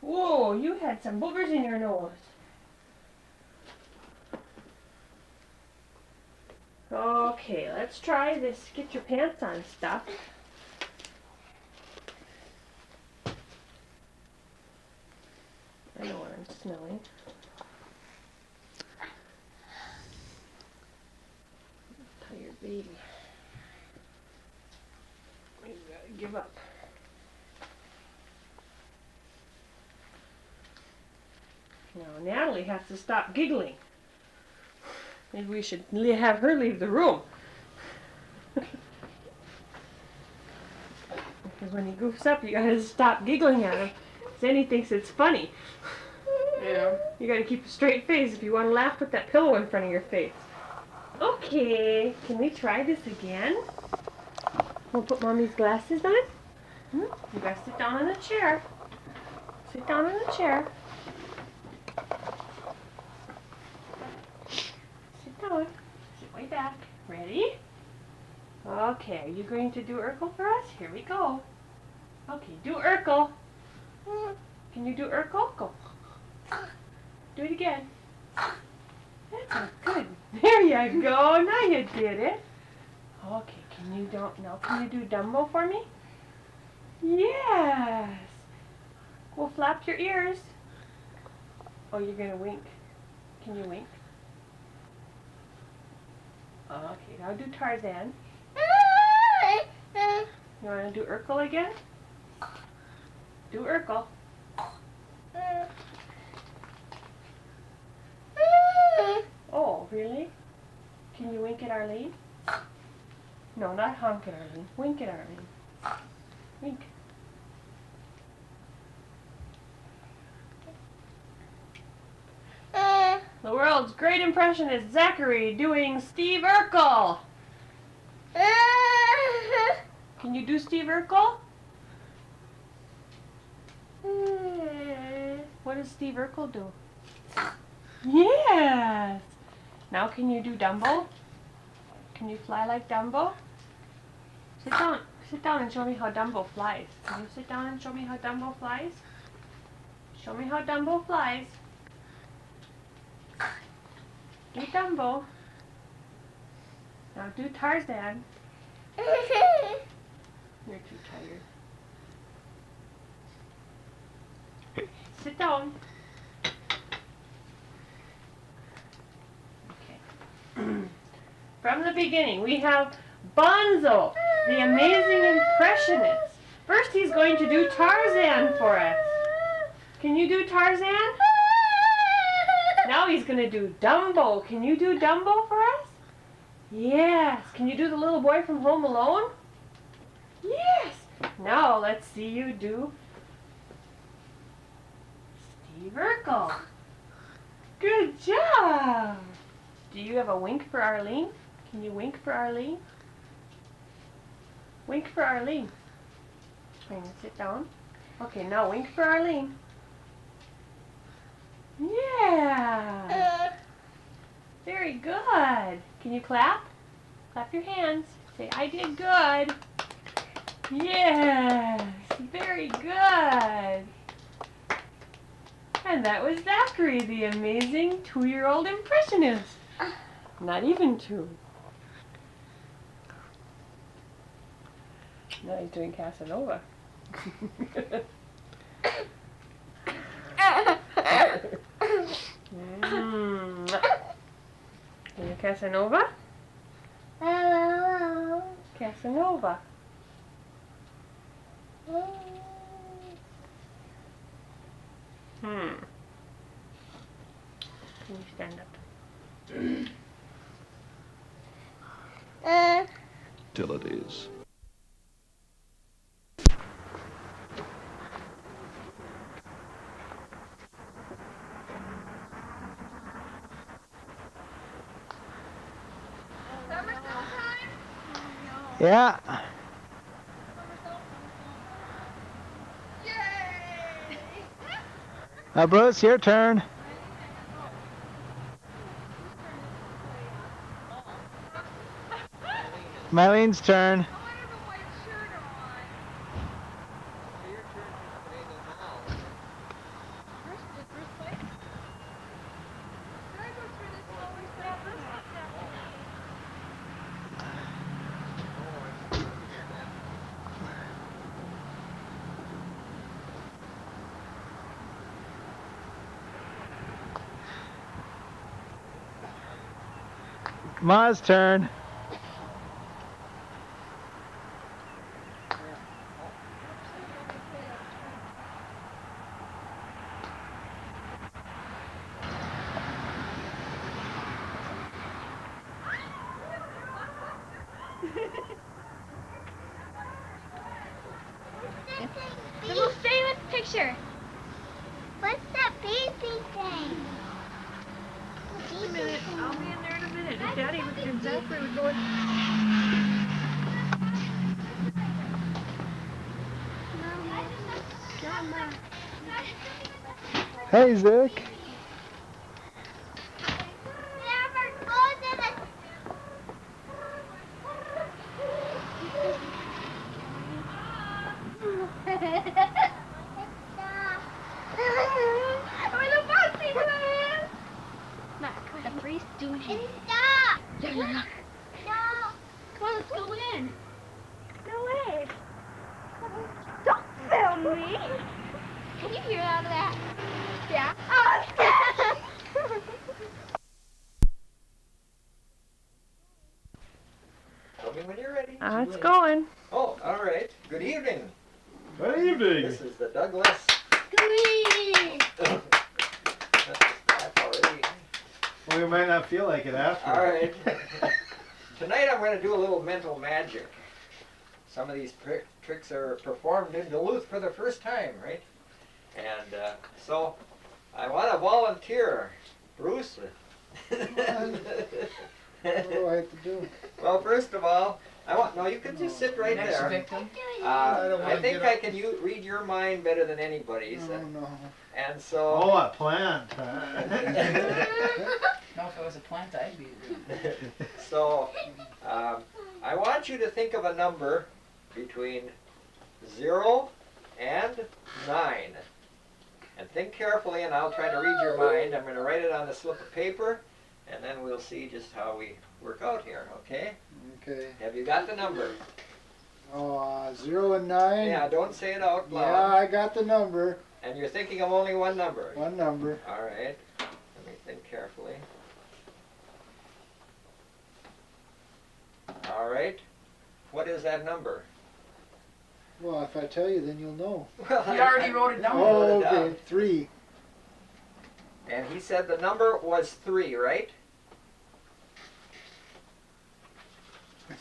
Whoa, you had some boogers in your nose. Okay, let's try this get your pants on stuff. I know what I'm smelling. Tired baby. You gotta give up. Now Natalie has to stop giggling. Maybe we should have her leave the room. Because when he goofs up, you gotta stop giggling at him. Then he thinks it's funny. Yeah. You gotta keep a straight face if you want to laugh. Put that pillow in front of your face. Okay, can we try this again? We'll put Mommy's glasses on. You gotta sit down on a chair. Sit down on a chair. Sit down. Sit way back. Ready? Okay, are you going to do Urkel for us? Here we go. Okay, do Urkel. Can you do Urkel? Go. Do it again. That's good. There you go. Now you did it. Okay, can you do Dumbo for me? Yes. Well, flap your ears. Oh, you're gonna wink. Can you wink? Okay, now do Tarzan. You wanna do Urkel again? Do Urkel. Oh, really? Can you wink at Arlene? No, not honk at Arlene. Wink at Arlene. Wink. The world's great impressionist Zachary doing Steve Urkel. Can you do Steve Urkel? What does Steve Urkel do? Yes. Now can you do Dumbo? Can you fly like Dumbo? Sit down. Sit down and show me how Dumbo flies. Can you sit down and show me how Dumbo flies? Show me how Dumbo flies. Do Dumbo. Now do Tarzan. You're too tired. Sit down. Okay. From the beginning, we have Bonzo, the amazing impressionist. First, he's going to do Tarzan for us. Can you do Tarzan? Now he's going to do Dumbo. Can you do Dumbo for us? Yes. Can you do the little boy from Home Alone? Yes. Now let's see you do Steve Urkel. Good job. Do you have a wink for Arlene? Can you wink for Arlene? Wink for Arlene. Can you sit down? Okay, now wink for Arlene. Yeah. Very good. Can you clap? Clap your hands. Say, I did good. Yes. Very good. And that was Zachary, the amazing 2-year-old impressionist. Not even 2. Now he's doing Casanova. Can you Casanova? Casanova. Can you stand up? Utilities. Yeah. Bruce, your turn. Mylene's turn. Ma's turn. The most famous picture. What's that baby thing? Just a minute. I'll be in there in a minute. If Daddy and Zachary would go. Hey, Zach. Never go to the... With a boxing man! Matt, the priest doing it. Stop! Yeah. Stop! Come on, let's go in. No way. Don't film me. Can you hear out of that? Yeah. Oh, Tell me when you're ready. It's going. Oh, all right. Good evening. Good evening. This is the Douglas. Glee! That's already. Well, we might not feel like it after. All right. Tonight I'm going to do a little mental magic. Some of these tricks are performed in Duluth for the first time, right? And so I want to volunteer. Bruce. What do I have to do? Well, first of all, you can just sit right there. victim. I think I can read your mind better than anybody's. Oh, no. And so. Oh, a plant. No, if it was a plant, I'd be. So, I want you to think of a number between 0 and 9. And think carefully, and I'll try to read your mind. I'm going to write it on a slip of paper, and then we'll see just how we work out here, okay? Okay. Have you got the number? Oh, 0 and 9? Yeah, don't say it out Yeah, loud. I got the number. And you're thinking of only one number. One number. All right. Let me think carefully. All right. What is that number? Well, if I tell you, then you'll know. Well, He already wrote it down. Oh, wrote it down. okay. 3. And he said the number was 3, right?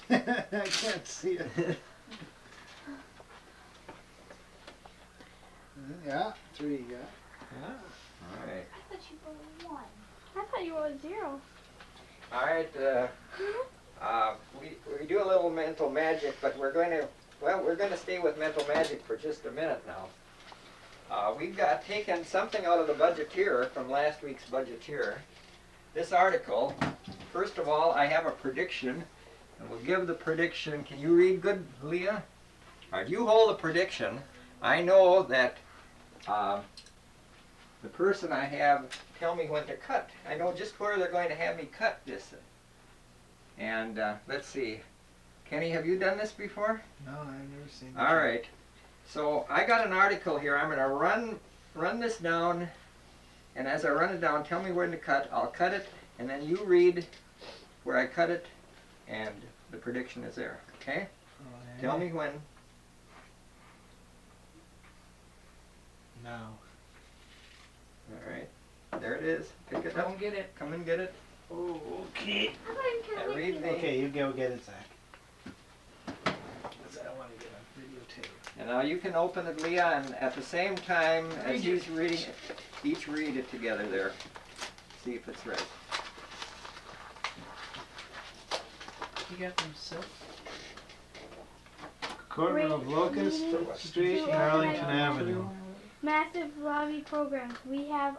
I can't see it. Yeah, 3, yeah. All right. I thought you wrote 1. I thought you wrote 0. All right. We do a little mental magic, but we're going to stay with mental magic for just a minute now. We've taken something out of the Budgeteer from last week's Budgeteer. This article, first of all, I have a prediction, and we'll give the prediction. Can you read good, Leah? All right, you hold the prediction. I know that the person I have tell me when to cut. I know just where they're going to have me cut this. And let's see. Kenny, have you done this before? No, I've never seen it. All right. So I got an article here. I'm going to run this down, and as I run it down, tell me when to cut. I'll cut it, and then you read where I cut it, and the prediction is there. Okay? Tell me when. Now. All right. There it is. Pick it Come up. and get it. Come and get it. Oh, okay. And read me. Okay, you go get it, Zach. 'Cause I don't want to get on videotape. And now you can open it, Leah, and at the same time as Read he's reading it, each read it together there. See if it's right. You got them silk. Corner of Locust Street, and Arlington Avenue. Massive lobby programs. We have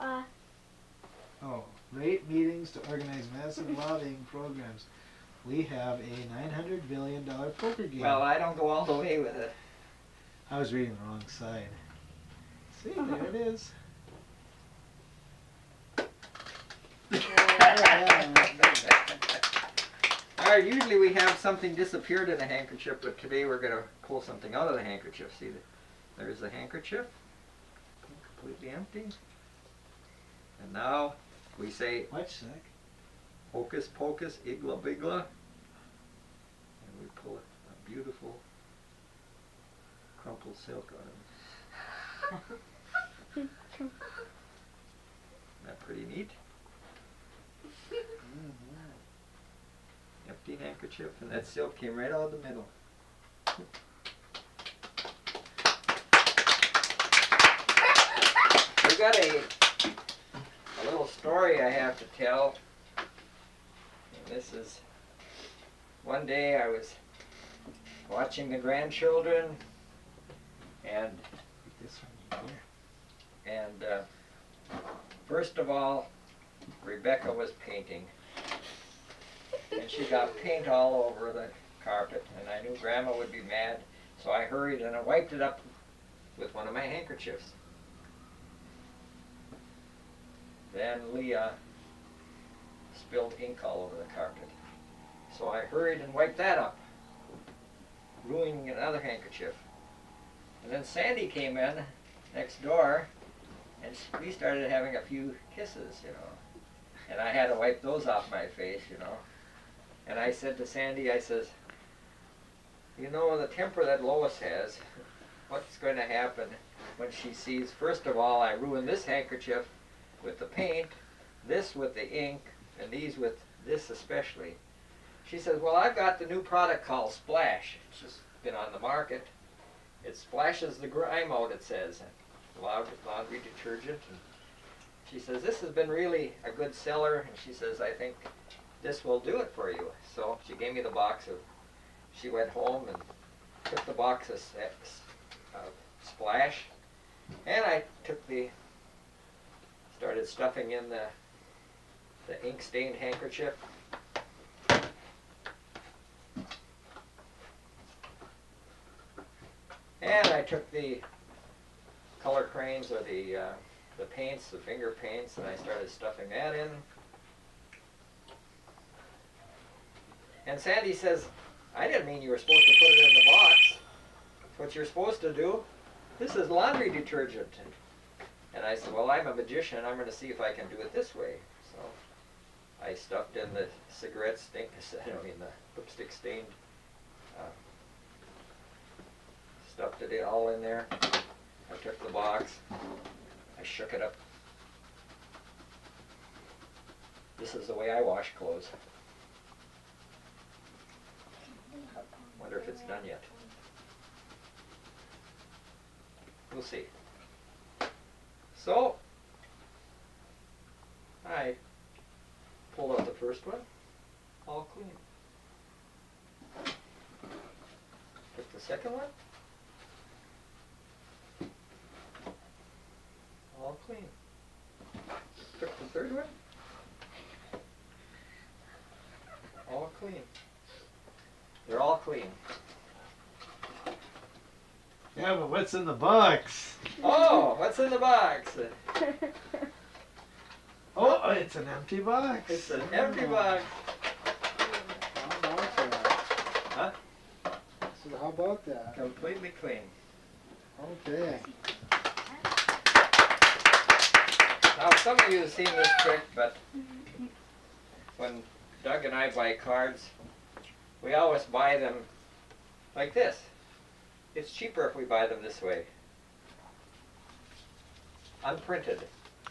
Oh, rate meetings to organize massive lobbying programs. We have a $900 billion poker game. Well, I don't go all the way with it. I was reading the wrong side. See, there it is. All right, usually we have something disappeared in a handkerchief, but today we're going to pull something out of the handkerchief. See, there's the handkerchief, completely empty. And now we say, Watch, Zach. Hocus Pocus, Igla Bigla. And we pull a beautiful crumpled silk out of it. Isn't that pretty neat? Empty handkerchief, and that silk came right out of the middle. We got a little story I have to tell. And this is, one day I was watching the grandchildren, and This one here. first of all, Rebecca was painting. And she got paint all over the carpet, and I knew Grandma would be mad, so I hurried and I wiped it up with one of my handkerchiefs. Then Leah spilled ink all over the carpet, so I hurried and wiped that up, ruining another handkerchief. And then Sandy came in next door, and we started having a few kisses, you know. And I had to wipe those off my face, you know. And I said to Sandy, I says, you know, the temper that Lois has, what's going to happen when she sees, first of all, I ruined this handkerchief with the paint, this with the ink, and these with this especially. She says, well, I've got the new product called Splash. It's just been on the market. It splashes the grime out, it says. Laundry detergent. And she says, this has been really a good seller. And she says, I think this will do it for you. So she gave me the box of, she went home and took the box of Splash. And I took started stuffing in the ink-stained handkerchief. And I took the color crayons or the paints, the finger paints, and I started stuffing that in. And Sandy says, I didn't mean you were supposed to put it in the box. What you're supposed to do, this is laundry detergent. And I said, well, I'm a magician. I'm going to see if I can do it this way. So I stuffed in the cigarette stink, the lipstick stained, stuffed it all in there. I took the box, I shook it up. This is the way I wash clothes. Wonder if it's done yet. We'll see. So, I pulled out the first one, all clean. Took the second one, all clean. Took the third one, all clean. They're all clean. Yeah, but what's in the box? Oh, what's in the box? Oh, it's an empty box. It's an empty box. How about that? Huh? So how about that? Completely clean. Okay. Now, some of you have seen this trick, but when Doug and I buy cards, we always buy them like this. It's cheaper if we buy them this way. Unprinted.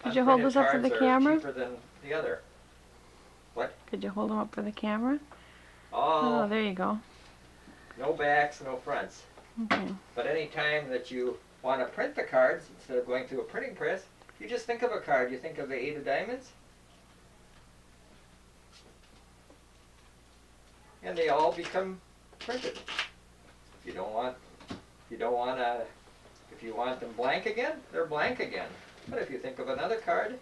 Could you hold Unprinted this up for the cards are camera? cheaper than the other. What? Could you hold them up for the camera? Oh, Oh, there you go. no backs, no fronts. Okay. But any time that you want to print the cards, instead of going through a printing press, you just think of a card. You think of the 8 of diamonds. And they all become printed. If you want them blank again, they're blank again. But if you think of another card,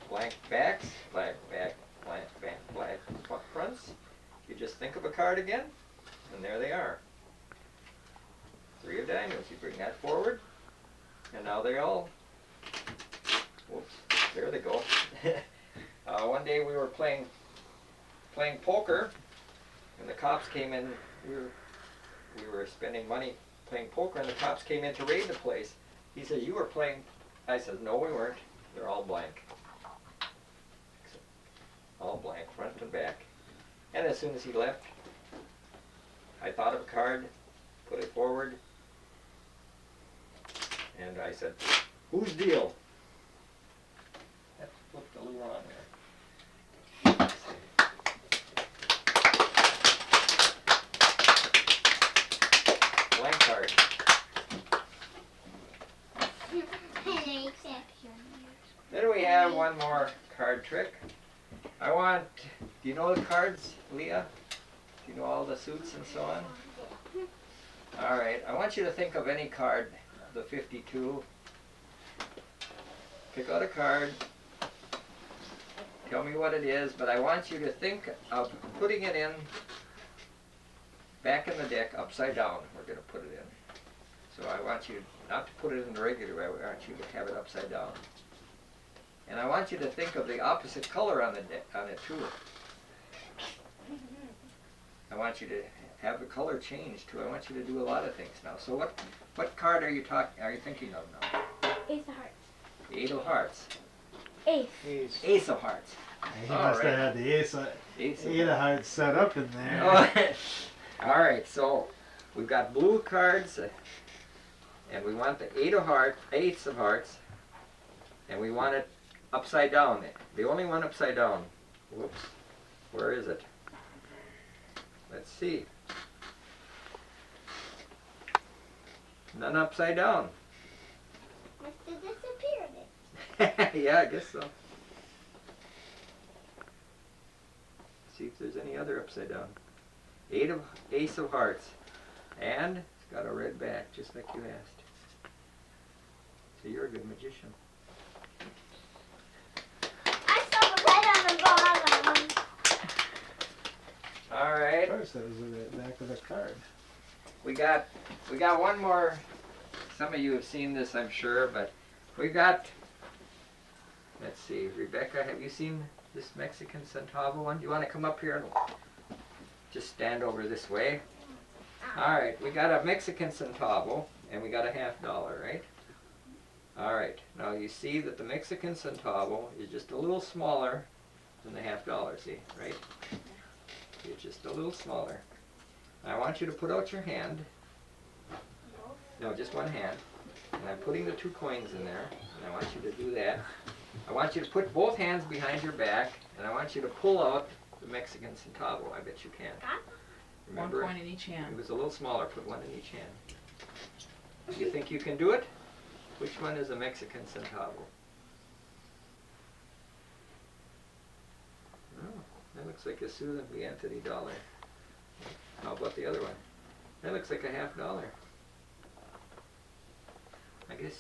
blank backs, blank back, blank back, blank fronts, you just think of a card again, and there they are. 3 of diamonds. You bring that forward, and now they're all. Whoops! There they go. One day we were playing poker, and the cops came in. We were spending money playing poker, and the cops came in to raid the place. He said, "You were playing." I said, "No, we weren't. They're all blank." all blank, front and back. And as soon as he left, I thought of a card, put it forward, and I said, "Whose deal?" Have to flip the lure on there. Blank card. Then we have one more card trick. I want, do you know the cards, Leah? Do you know all the suits and so on? Alright, I want you to think of any card, the 52. Pick out a card. Tell me what it is, but I want you to think of putting it in, back in the deck, upside down. We're going to put it in. So I want you not to put it in the regular way, I want you to have it upside down. And I want you to think of the opposite color on it too. I want you to have the color change too. I want you to do a lot of things now. So what card are you thinking of now? Ace of hearts. The 8 of hearts. Ace. Ace. Ace of hearts. He All must right. have had the ace of, Ace of 8 of hearts set up in there. Oh, all right, so we've got blue cards, and we want the 8 of hearts, ace of hearts, and we want it upside down. The only one upside down. Whoops. Where is it? Let's see. None upside down. Must have disappeared. Yeah, I guess so. See if there's any other upside down. Ace of hearts. And it's got a red back, just like you asked. So you're a good magician. I saw the red on the bottom. All Of right. course, that was the back of the card. We got one more. Some of you have seen this, I'm sure, but we got, let's see, Rebecca, have you seen this Mexican centavo one? Do you want to come up here and just stand over this way? All right, we got a Mexican centavo and we got a $50, right? All right, now you see that the Mexican centavo is just a little smaller than the $50, see, right? It's just a little smaller. I want you to put out your hand. No, just one hand. And I'm putting the 2 coins in there. And I want you to do that. I want you to put both hands behind your back. And I want you to pull out the Mexican centavo. I bet you can. Remember? 1 coin in each hand. It was a little smaller. Put one in each hand. You think you can do it? Which one is a Mexican centavo? Oh, that looks like a Susan B. Anthony dollar. How about the other one? That looks like a $50. I guess.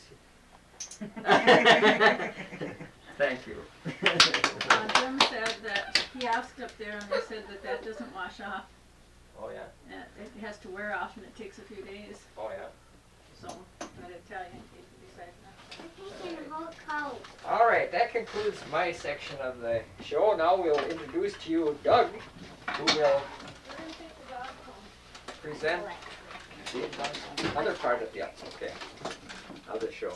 Thank you. Jim said that he asked up there and they said that doesn't wash off. Oh yeah. It has to wear off and it takes a few days. Oh yeah. So I did tell you in case you decide not. I'm taking a whole coat. All right, that concludes my section of the show. Now we'll introduce to you Doug, who will present the other part of the okay, of the show.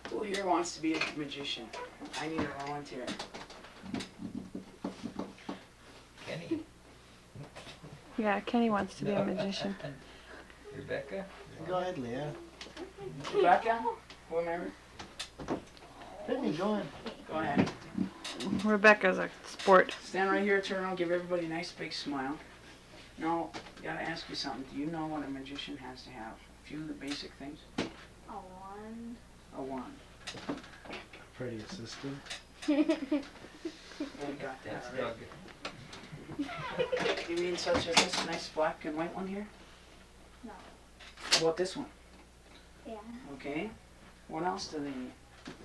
Who here wants to be a magician? I need a volunteer. Kenny. Yeah, Kenny wants to be a magician. Rebecca. Go ahead, Leah. Rebecca? Whomever? Brittany, go on. Go ahead. Rebecca's a sport. Stand right here, turn around, give everybody a nice big smile. Now, gotta ask you something. Do you know what a magician has to have? A few of the basic things? A wand. A wand. Pretty assistant. Yeah, you got that That's already. Doug. You mean such as this nice black and white one here? No. How about this one? Yeah. Okay. What else do they need?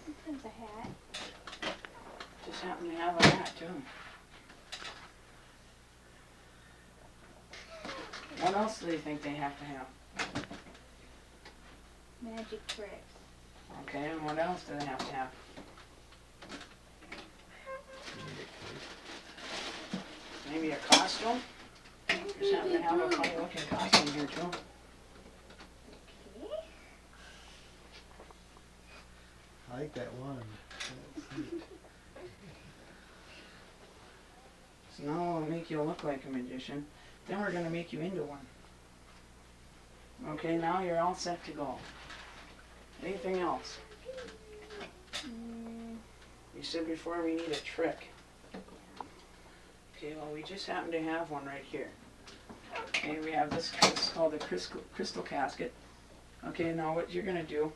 Sometimes a hat. Just happen to have a hat too. What else do they think they have to have? Magic tricks. Okay, and what else do they have to have? Maybe a costume? Just happen to have a funny looking costume here too. I like that one. That's neat. So now we'll make you look like a magician. Then we're gonna make you into one. Okay, now you're all set to go. Anything else? You said before we need a trick. Okay, well we just happen to have one right here. Okay, we have this is called a crystal casket. Okay, now what you're gonna do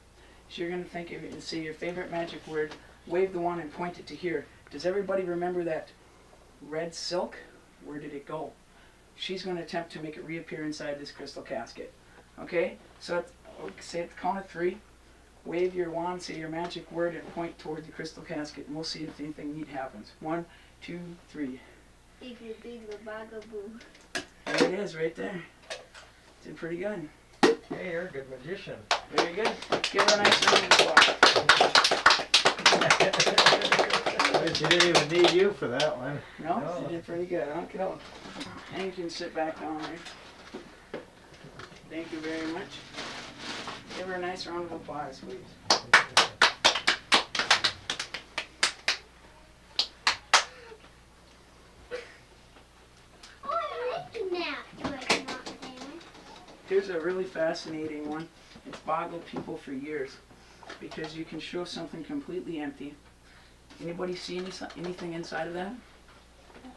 is you're gonna think of it and say your favorite magic word, wave the wand and point it to here. Does everybody remember that red silk? Where did it go? She's gonna attempt to make it reappear inside this crystal casket. Okay, so say at the count of 3, wave your wand, say your magic word, and point toward the crystal casket, and we'll see if anything neat happens. 1, 2, 3. Big bugaboo. There it is, right there. Did pretty good. Hey, you're a good magician. Very good. Give her a nice round of applause. She didn't even need you for that one. No, No. you did pretty good. Okay. And you can sit back down there. Thank you very much. Give her a nice round of applause, please. Oh, I like that. Here's a really fascinating one. It's boggled people for years because you can show something completely empty. Anybody see anything inside of that?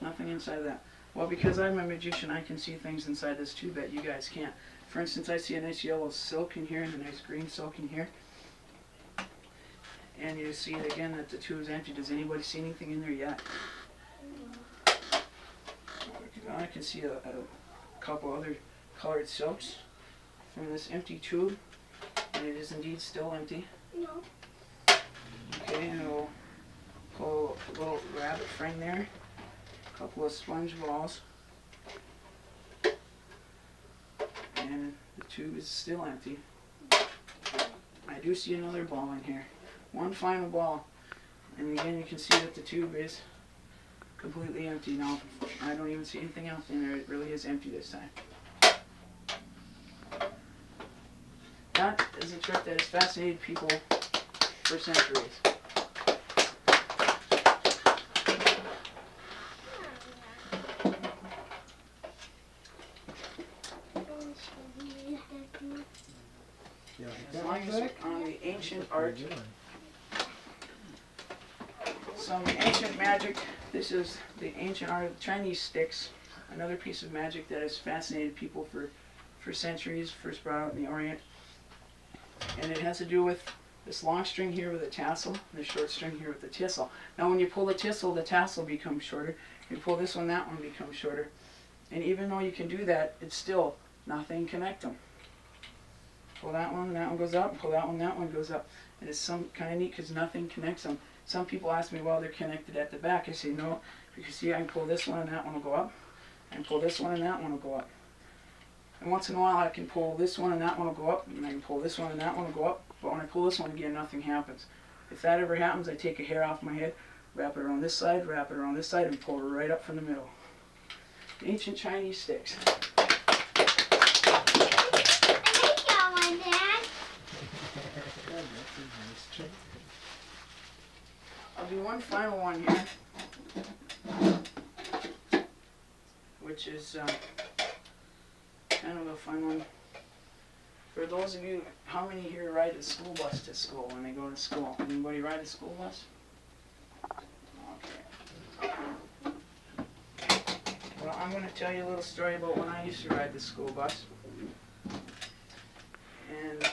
Nothing inside of that. Well, because I'm a magician, I can see things inside this tube that you guys can't. For instance, I see a nice yellow silk in here and a nice green silk in here. And you see it again that the tube is empty. Does anybody see anything in there yet? I can see a couple other colored silks from this empty tube, and it is indeed still empty. No. Okay, and we'll pull a little rabbit frame there, a couple of sponge balls, and the tube is still empty. I do see another ball in here, one final ball, and again you can see that the tube is completely empty now. I don't even see anything else in there. It really is empty this time. That is a trick that has fascinated people for centuries. You like As that long one, as Vic? on the ancient What are art, you doing? some ancient magic. This is the ancient art of Chinese sticks, another piece of magic that has fascinated people for centuries, first brought out in the Orient. And it has to do with this long string here with a tassel, and this short string here with a tassel. Now when you pull the tassel becomes shorter. You pull this one, that one becomes shorter. And even though you can do that, it's still nothing connect them. Pull that one goes up, pull that one goes up. And it's some kind of neat because nothing connects them. Some people ask me, well, they're connected at the back. I say, no, because see, I can pull this one and that one will go up. I can pull this one and that one will go up. And once in a while I can pull this one and that one will go up, and I can pull this one and that one will go up, but when I pull this one again, nothing happens. If that ever happens, I take a hair off my head, wrap it around this side, and pull it right up from the middle. Ancient Chinese sticks. I like that one, Dad. Good, that's a nice trick. I'll do one final one here, which is kind of a fun one. For those of you, how many here ride the school bus to school when they go to school? Anybody ride a school bus? Okay. Well, I'm going to tell you a little story about when I used to ride the school bus. And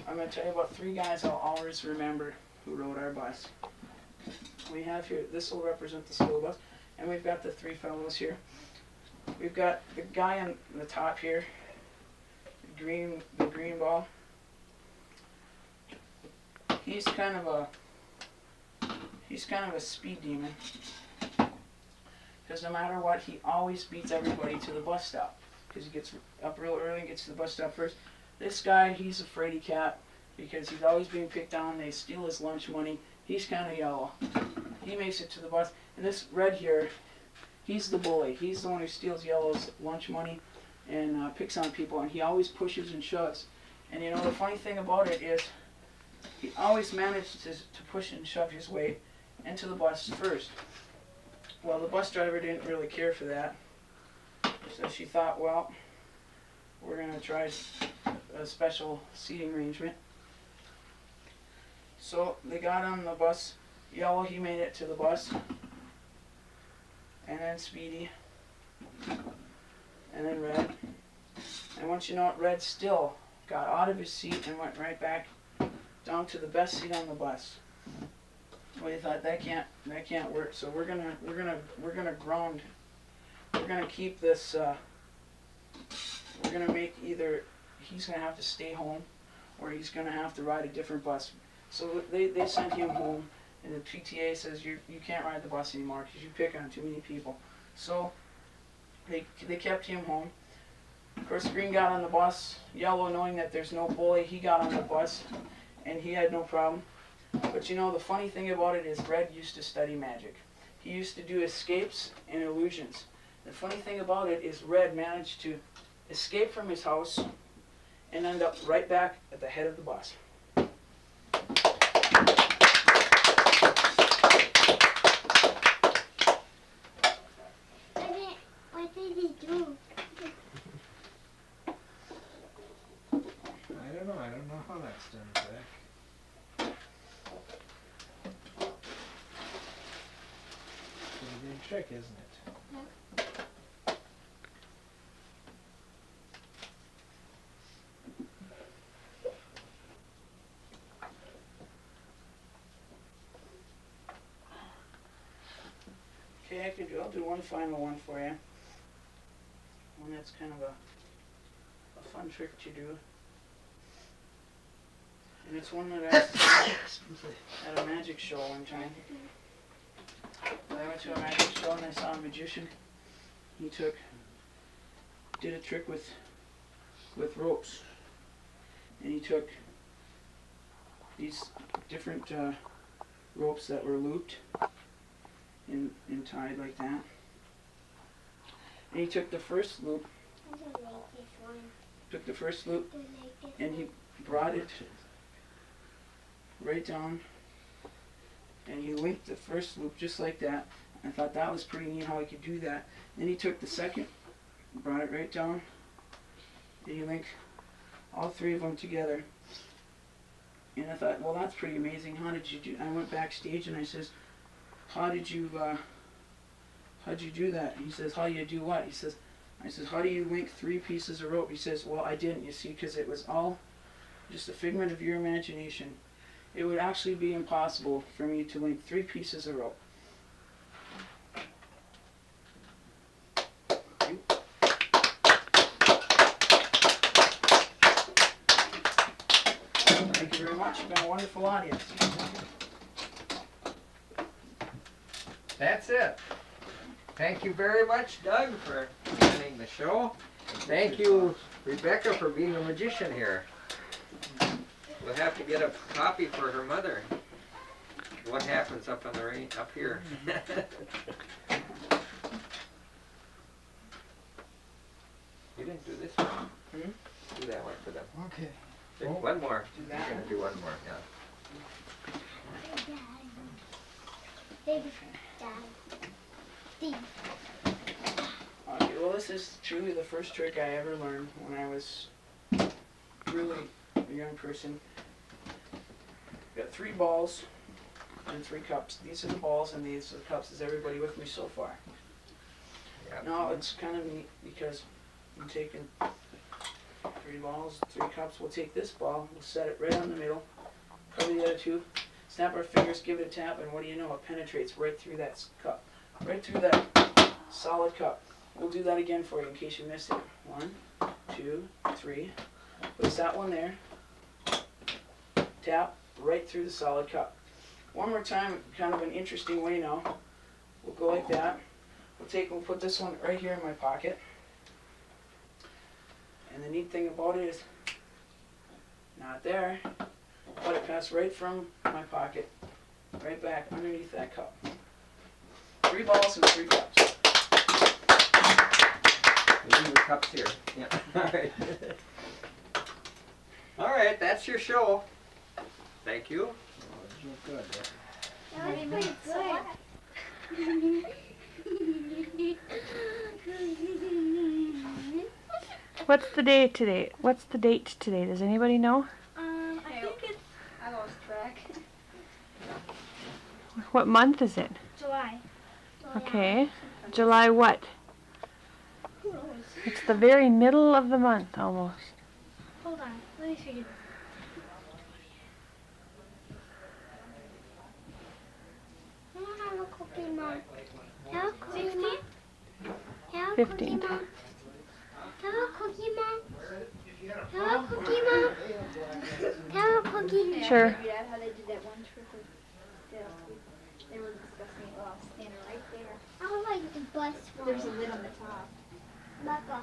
I'm going to tell you about 3 guys I'll always remember who rode our bus. We have here, this will represent the school bus, and we've got the 3 fellows here. We've got the guy on the top here, the green ball. He's kind of a speed demon, because no matter what, he always beats everybody to the bus stop, because he gets up real early and gets to the bus stop first. This guy, he's a fraidy cat, because he's always being picked on. They steal his lunch money. He's kind of yellow. He makes it to the bus. And this red here, He's the bully. He's the one who steals Yellow's lunch money and picks on people, and he always pushes and shoves. And you know, the funny thing about it is he always managed to push and shove his way into the bus first. Well, the bus driver didn't really care for that, so she thought, well, we're going to try a special seating arrangement. So they got on the bus. Yellow, he made it to the bus, and then Speedy, and then Red. And once you know it, Red still got out of his seat and went right back down to the best seat on the bus. Well, you thought that can't work. So we're gonna ground. We're gonna keep this. We're gonna make either he's gonna have to stay home, or he's gonna have to ride a different bus. So they sent him home, and the PTA says you can't ride the bus anymore because you pick on too many people. So they kept him home. Of course, Green got on the bus. Yellow, knowing that there's no bully, he got on the bus, and he had no problem. But you know, the funny thing about it is Red used to study magic. He used to do escapes and illusions. The funny thing about it is Red managed to escape from his house and end up right back at the head of the bus. What did he do? I don't know how that's done, Zach. Pretty big trick, isn't it? Okay, I'll do one final one for you. One that's kind of a fun trick to do. And it's one that I at a magic show one time. I went to a magic show and I saw a magician. He did a trick with ropes. And he took these different ropes that were looped and tied like that. And he took the first loop, and he brought it right down, and he linked the first loop just like that. I thought that was pretty neat how he could do that. Then he took the second, brought it right down, and he linked all three of them together. And I thought, well, that's pretty amazing. How did you do? I went backstage and I says, how'd you do that? He says, how do you do what? I says, how do you link three pieces of rope? He says, well, I didn't, you see, because it was all just a figment of your imagination. It would actually be impossible for me to link three pieces of rope. Thank you very much. You've been a wonderful audience. That's it. Thank you very much, Doug, for running the show. Thank you, Rebecca, for being a magician here. We'll have to get a copy for her mother. What happens up on the range up here? You didn't do this one. Do that one for them. Okay. One more. Do You're that gonna do one more, yeah. Okay, well, this is truly the first trick I ever learned when I was really a young person. Got 3 balls and 3 cups. These are the balls and these are the cups. Is everybody with me so far? Yeah. Now it's kind of neat because I'm taking 3 balls, 3 cups. We'll take this ball, we'll set it right on the middle, cover the other 2, snap our fingers, give it a tap, and what do you know? It penetrates right through that cup, right through that solid cup. We'll do that again for you in case you missed it. 1, 2, 3. Place that one there. Tap right through the solid cup. One more time, kind of an interesting way now. We'll go like that. We'll put this one right here in my pocket. And the neat thing about it is, not there, but it passed right from my pocket, right back underneath that cup. 3 balls and 3 cups. Leave your cups here. Yeah. All right. All right, that's your show. Thank you. Look good. That was pretty good. What's the day today? What's the date today? Does anybody know? I think it's. I lost track. What month is it? July. Okay. July what? Who knows? It's the very middle of the month almost. Hold on. Let me figure this. I don't have a cookie, Mom. Have a cookie, Mom. Have a cookie, 15th. Mom. Have a cookie, Mom. Have a cookie, Mom. Have a cookie. Sure. I figured out how they did that one trick with they were discussing it while I was standing right there. I like the bus one. There's a lid on the top. Becca.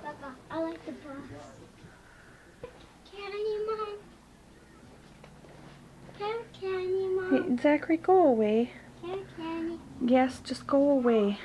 Becca, I like the bus. Candy, Mom. Candy, Mom. Hey, Zachary, go away. Candy. Yes, just go away.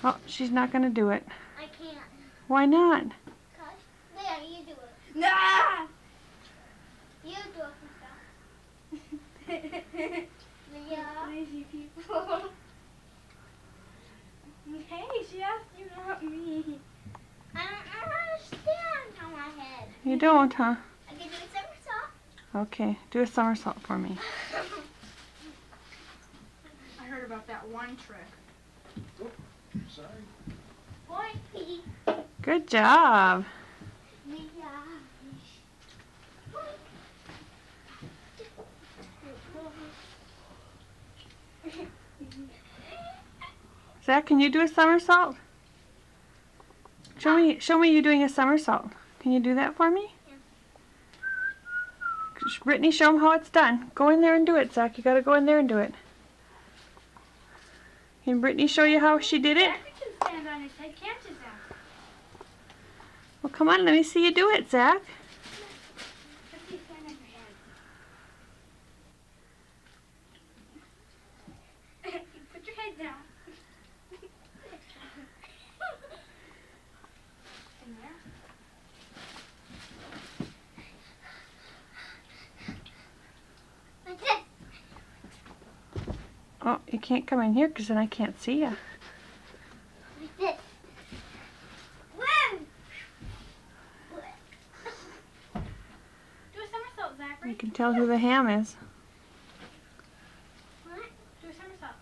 Oh, she's not gonna do it. I can't. Why not? There, you do it. Nah! You do it for yeah. Lazy people. Hey, she asked you, not me. I don't understand on my head. You don't, huh? I can do a somersault. Okay, do a somersault for me. I heard about that one trick. Sorry. Boy, Good job. Zach, can you do a somersault? Show me you doing a somersault. Can you do that for me? Yeah. Brittany, show him how it's done. Go in there and do it, Zach. You gotta go in there and do it. Can Brittany show you how she did it? Zach can stand on his head, can't you, Zach? Well, come on, let me see you do it, Zach. Let's see, stand on your head. Put your head down. In there. Like this. Oh, you can't come in here because then I can't see you. Like this. Woo! Do a somersault, Zachary. You can tell who the ham is. What? Do a somersault.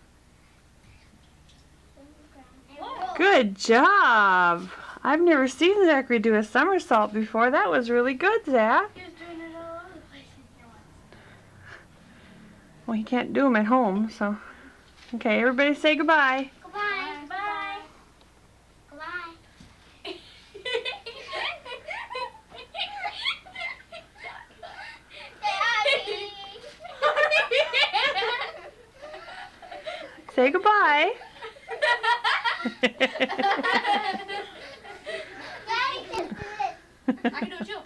Good job. I've never seen Zachary do a somersault before. That was really good, Zach. He was doing it all over the place in here once. Well, he can't do them at home, so. Okay, everybody say goodbye. Goodbye. Goodbye. Goodbye. Say goodbye. Daddy, just do this. I can do it too.